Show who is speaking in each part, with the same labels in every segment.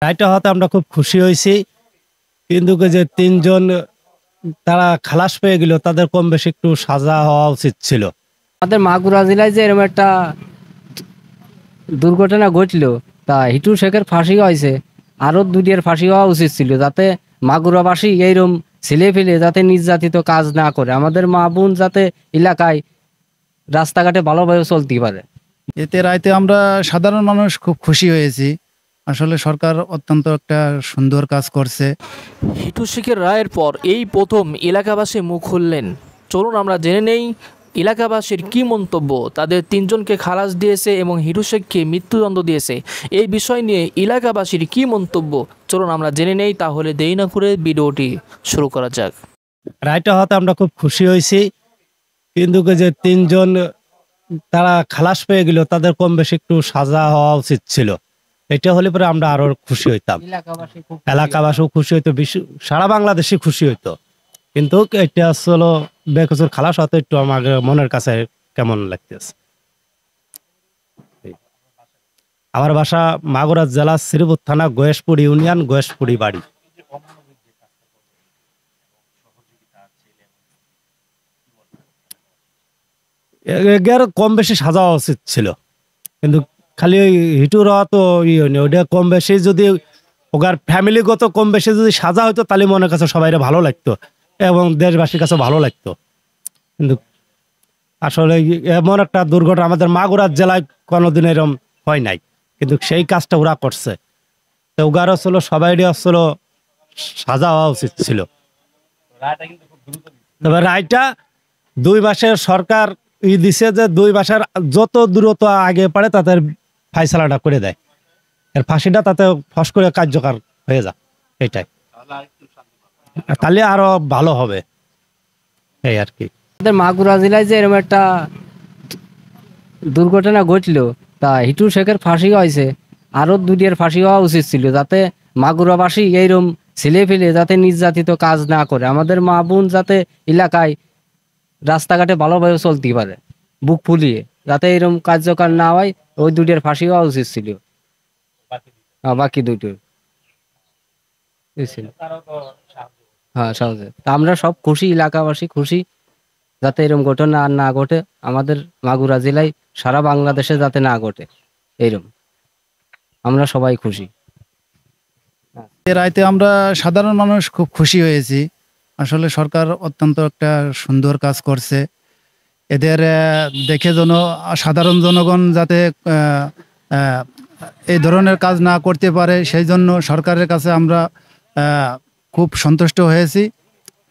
Speaker 1: রায়টা হতে আমরা খুব খুশি হয়েছি, কিন্তু যে তিনজন তারা খালাস পেয়ে গেল, তাদের কম বেশি একটু সাজা হওয়া উচিত ছিল।
Speaker 2: আমাদের মাগুরা জেলায় যে এরকম একটা দুর্ঘটনা ঘটলো, তা হিটু শেখের ফাঁসি হয়েছে, আরো দুটির ফাঁসি হওয়া উচিত ছিল, যাতে মাগুরাবাসী এইরকম ছেলে ফেলে যাতে নির্যাতিত কাজ না করে, আমাদের মা বোন যাতে এলাকায় রাস্তাঘাটে ভালোভাবে চলতে পারে।
Speaker 3: এতে রাইতে আমরা সাধারণ মানুষ খুব খুশি হয়েছি। আসলে সরকার অত্যন্ত একটা সুন্দর কাজ করছে।
Speaker 4: হিটু শেখের রায়ের পর এই প্রথম এলাকাবাসী মুখ খুললেন। চলুন আমরা জেনে নেই এলাকাবাসীর কি মন্তব্য। তাদের তিনজনকে খালাস দিয়েছে এবং হিটু শেখকে মৃত্যুদণ্ড দিয়েছে, এই বিষয় নিয়ে এলাকাবাসীর কি মন্তব্য চলুন আমরা জেনে নেই। তাহলে দেরি না করে ভিডিওটি শুরু করা যাক।
Speaker 1: রায়টা হতে আমরা খুব খুশি হয়েছি, কিন্তু যে তিনজন তারা খালাস পেয়ে গেল, তাদের কম বেশি একটু সাজা হওয়া উচিত ছিল। এটা হলে পরে আমরা আরো খুশি হইতাম, এলাকাবাসীও খুশি হইতো, সারা বাংলাদেশে খুশি হইতো। কিন্তু এটা আসলে বেকসুর খালাস হতে একটু আমার মনের কাছে কেমন লাগতেছে। আমার বাসা মাগুরা জেলা শ্রীপুর থানা গয়েশপুর ইউনিয়ন, গয়েশপুরি বাড়ি। এর কম বেশি সাজা উচিত ছিল, কিন্তু খালি ওই হিটুর তো ওইটা কম বেশি যদি ওগার ফ্যামিলিগত কম বেশি যদি সাজা হইতো, তাহলে মনের কাছে সবাই ভালো লাগতো এবং দেশবাসীর কাছে ভালো লাগতো। কিন্তু আসলে এমন একটা দুর্ঘটনা আমাদের মাগুরা জেলায় কোনোদিন এরকম হয় নাই, কিন্তু সেই কাজটা ওরা করছে। তো ওগার আসলে সবাই আসলে সাজা হওয়া উচিত ছিল। তবে রায়টা 2 মাসের সরকার দিছে যে 2 মাসের যত দ্রুত আগে পারে তাদের ফাইসালাটা করে দেয়, এর ফাঁসিটা তাতে ফস করে কার্যকর হয়ে যায়। এটাই তাহলে আরো ভালো হবে, এই আর কি।
Speaker 2: আমাদের মাগুরা জেলায় যে এরকম একটা দুর্ঘটনা ঘটলো, তা হিটু শেখের ফাঁসি হয়েছে, আরো দুটির ফাঁসি হওয়া উচিত ছিল, যাতে মাগুরাবাসী এইরকম ছেলে ফেলে যাতে নির্যাতিত কাজ না করে, আমাদের মা বোন যাতে এলাকায় রাস্তাঘাটে ভালোভাবে চলতে পারে বুক ফুলিয়ে, যাতে এরকম কার্যকর না হয়, ওই দুটির ফাঁসি হওয়া উচিত ছিল। বাকি দুটো হ্যাঁ সহজে। তা আমরা সব খুশি, এলাকাবাসী খুশি, যাতে এরকম ঘটনা আর না ঘটে আমাদের মাগুরা জেলায়, সারা বাংলাদেশে যাতে না ঘটে এরকম, আমরা সবাই খুশি।
Speaker 3: এ রাইতে আমরা সাধারণ মানুষ খুব খুশি হয়েছি। আসলে সরকার অত্যন্ত একটা সুন্দর কাজ করছে। এদের দেখে সাধারণ জনগণ যাতে এই ধরনের কাজ না করতে পারে, সেই জন্য সরকারের কাছে আমরা খুব সন্তুষ্ট হয়েছি।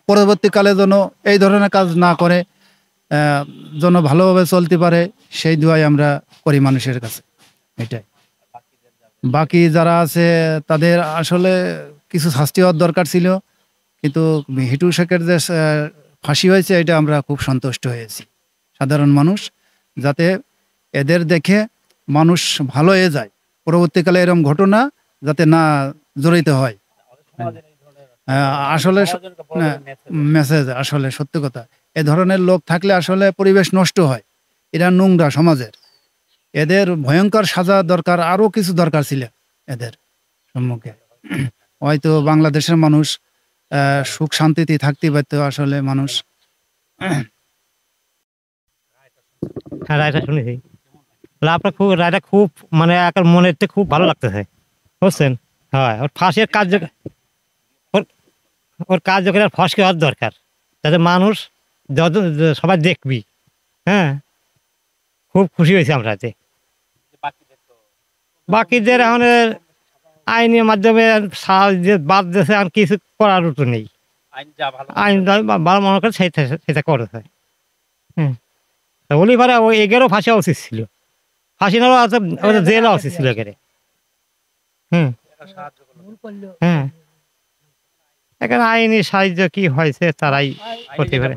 Speaker 3: পরবর্তীকালে যেন এই ধরনের কাজ না করে, যেন ভালোভাবে চলতে পারে, সেই দোয়াই আমরা করি মানুষের কাছে। এটাই। বাকি যারা আছে তাদের আসলে কিছু শাস্তি হওয়ার দরকার ছিল, কিন্তু হিটু শেখের যে ফাঁসি হয়েছে, এটা আমরা খুব সন্তুষ্ট হয়েছি সাধারণ মানুষ, যাতে এদের দেখে মানুষ ভালো হয়ে যায়, পরবর্তীকালে এরকম ঘটনা যাতে না জড়িত হয়। আসলে মেসেজ, আসলে সত্যি কথা, এ ধরনের লোক থাকলে আসলে পরিবেশ নষ্ট হয়, এরা নোংরা সমাজের। এদের ভয়ঙ্কর সাজা দরকার, আরো কিছু দরকার ছিল এদের সম্মুখে। হয়তো বাংলাদেশের মানুষ সুখ শান্তিতে থাকতে পারত আসলে মানুষ।
Speaker 1: হ্যাঁ, রায়টা শুনেছি। আপনার খুব রায়টা খুব মানে একার মনের খুব ভালো লাগতেছে, বুঝছেন? হয়, ওর ফাঁসির কাজ, ওর কার্যকর আর ফসকে হওয়ার দরকার, যাতে মানুষ সবাই দেখবি। হ্যাঁ, খুব খুশি হয়েছি আমরা। বাকিদের এখন আইনের মাধ্যমে বাদ দিয়েছে, আর কিছু করার তো নেই। আইন ভালো মনে করে সেটা করেছে। হ্যাঁ, বলি পারে ওই এগেরও ফাঁসি হওয়া উচিত ছিল, ফাঁসি নেওয়া জেল হওয়া উচিত ছিল এগেরে। হ্যাঁ হ্যাঁ, এখানে আইনি সাহায্য কি হয়েছে তারাই করতে পারে।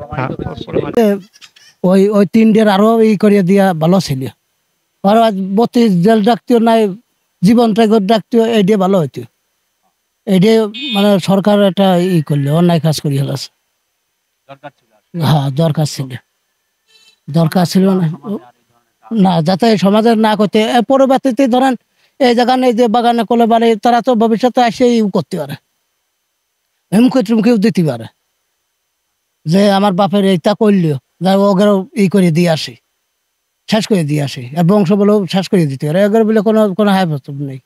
Speaker 5: ওই ওই তিনটের আরো ই করিয়া দিয়া ভালো ছিল, আর 32 জেল ডাকতেও নাই, জীবন ট্যাগর ডাকতেও, এইটা ভালো হইতো। এইটা মানে সরকার একটা ই করলে অন্যায় কাজ করি হলাছে। হ্যাঁ, দরকার ছিল না, যাতে সমাজের না করতে। পরবর্তীতে ধরেন এই জায়গানে এই যে বাগানে কোলে বাড়ি তারা তো ভবিষ্যতে এসে করতে পারে, হুমকি টুমকিও দিতে পারে যে আমার বাপের এইটা করলিও, যা ওগেরও করে দিয়ে আসি, শেষ করে দিয়ে আসি, আর বংশ বলেও শেষ করে দিতে পারে, এগুলো বলে কোনো কোনো হাইবত নেই,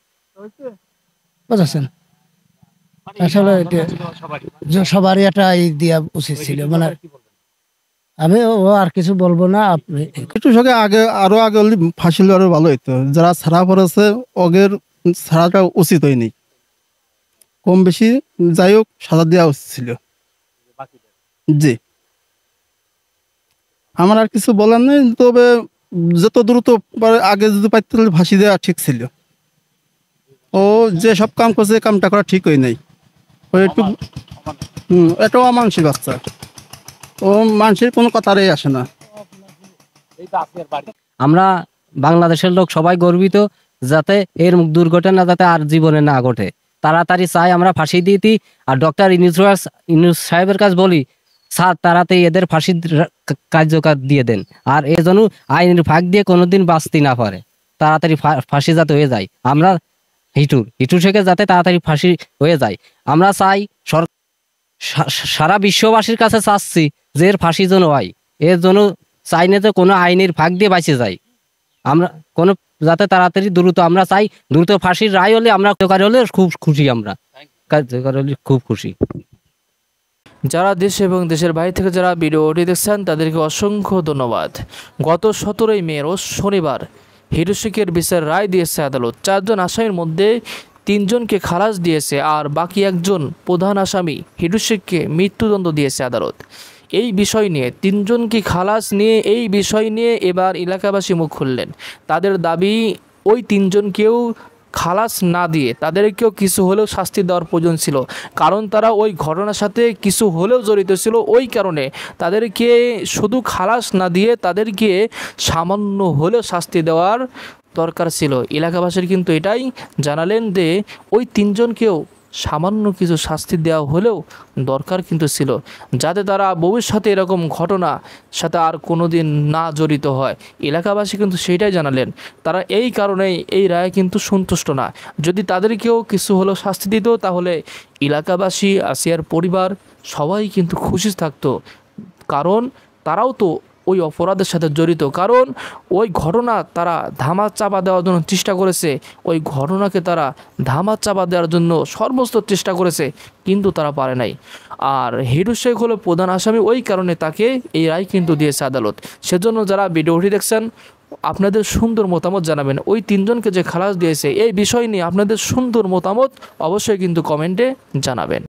Speaker 5: বুঝেছেন? আসলে সবারই একটা দেওয়া উচিত ছিল। মানে আমি ও আর কিছু বলবো না, আপনি
Speaker 6: একটু আরো আগে ফাঁসি আরো ভালো হইতো। যারা ছাড়া পড়েছে ওদের ছাড়াটা উচিত হয়নি, কম বেশি যাই হোক সাজা দেওয়া উচিত ছিল। জি, আমার আর কিছু বলার নেই, তবে যত দ্রুত আগে যদি পাইতে তাহলে ফাঁসি দেওয়া ঠিক ছিল। ও যে সব কাম করছে কামটা করা ঠিক হয় নাই। ও একটু এটাও অমানুষিক বাচ্চা, ও মানুষের কোনো কথারই আসে না।
Speaker 2: আমরা বাংলাদেশের লোক সবাই গর্বিত যাতে এর দুর্ঘটনা যাতে আর জীবনে না ঘটে, তাড়াতাড়ি চাই আমরা ফাঁসি দিতে। আর ডক্টর ইউনূস সাহেবের কাছে বলি, স্যার তাড়াতাড়ি এদের ফাঁসির কার্যকর দিয়ে দেন, আর এ যেন আইনের ফাঁক দিয়ে কোনোদিন বাঁচতে না পারে, তাড়াতাড়ি ফাঁসি যাতে হয়ে যায়। আমরা হিটু থেকে যাতে তাড়াতাড়ি ফাঁসি হয়ে যায় আমরা চাই। সারা বিশ্ববাসীর কাছে চাচ্ছি যে এর ফাঁসি যেন হয়, এর জন্য চাই না যে কোনো আইনের ফাঁক দিয়ে বাঁচে যায়। আমরা কোনো যাতে তাড়াতাড়ি দ্রুত আমরা চাই, দ্রুত ফাঁসির রায় হলে আমরা কার্যকারী হলে খুব খুশি, আমরা কার্যকারী হলে খুব খুশি।
Speaker 4: যারা দেশ এবং দেশের বাইরে থেকে যারা ভিডিওটি দেখছেন তাদেরকে অসংখ্য ধন্যবাদ। গত 17ই মে রোজ শনিবার হিটু শেখের বিচার রায় দিয়েছে আদালত। 4 জন আসামির মধ্যে 3 জনকে খালাস দিয়েছে, আর বাকি একজন প্রধান আসামি হিটু শেখকে মৃত্যুদণ্ড দিয়েছে আদালত। এই বিষয় নিয়ে 3 জনকে খালাস নিয়ে এই বিষয় নিয়ে এবার এলাকাবাসী মুখ খুললেন। তাদের দাবি ওই 3 জনকেও খালাস না দিয়ে তাদেরকেও কিছু হলেও শাস্তি দেওয়ার প্রয়োজন ছিল, কারণ তারা ওই ঘটনার সাথে কিছু হলেও জড়িত ছিল। ওই কারণে তাদেরকে শুধু খালাস না দিয়ে তাদেরকে সামান্য হলেও শাস্তি দেওয়ার দরকার ছিল। এলাকাবাসীর কিন্তু এটাই জানালেন যে ওই 3 জনকেও সামান্য কিছু শাস্তি দেওয়া হলেও দরকার কিন্তু ছিল, যাতে তারা ভবিষ্যতে এরকম ঘটনা সাথে আর কোনো দিন না জড়িত হয়। এলাকাবাসী কিন্তু সেইটাই জানালেন, তারা এই কারণেই এই রায়ে কিন্তু সন্তুষ্ট না। যদি তাদেরকেও কিছু হলেও শাস্তি দিত তাহলে এলাকাবাসী, আসিয়ার পরিবার সবাই কিন্তু খুশি থাকতো, কারণ তারাও তো ওই অপরাধের সাথে জড়িত। কারণ ওই ঘটনা তারা ধামা চাপা দেওয়ার জন্য চেষ্টা করেছে, ওই ঘটনাকে তারা ধামা চাপা দেওয়ার জন্য সর্বোচ্চ চেষ্টা করেছে, কিন্তু তারা পারে নাই। আর হিটু শেখ হলো প্রধান আসামি, ওই কারণে তাকে এই রায় কিন্তু দিয়েছে আদালত। সেজন্য যারা ভিডিওটি দেখছেন আপনাদের সুন্দর মতামত জানাবেন। ওই 3 জনকে যে খালাস দিয়েছে এই বিষয় নিয়ে আপনাদের সুন্দর মতামত অবশ্যই কিন্তু কমেন্টে জানাবেন।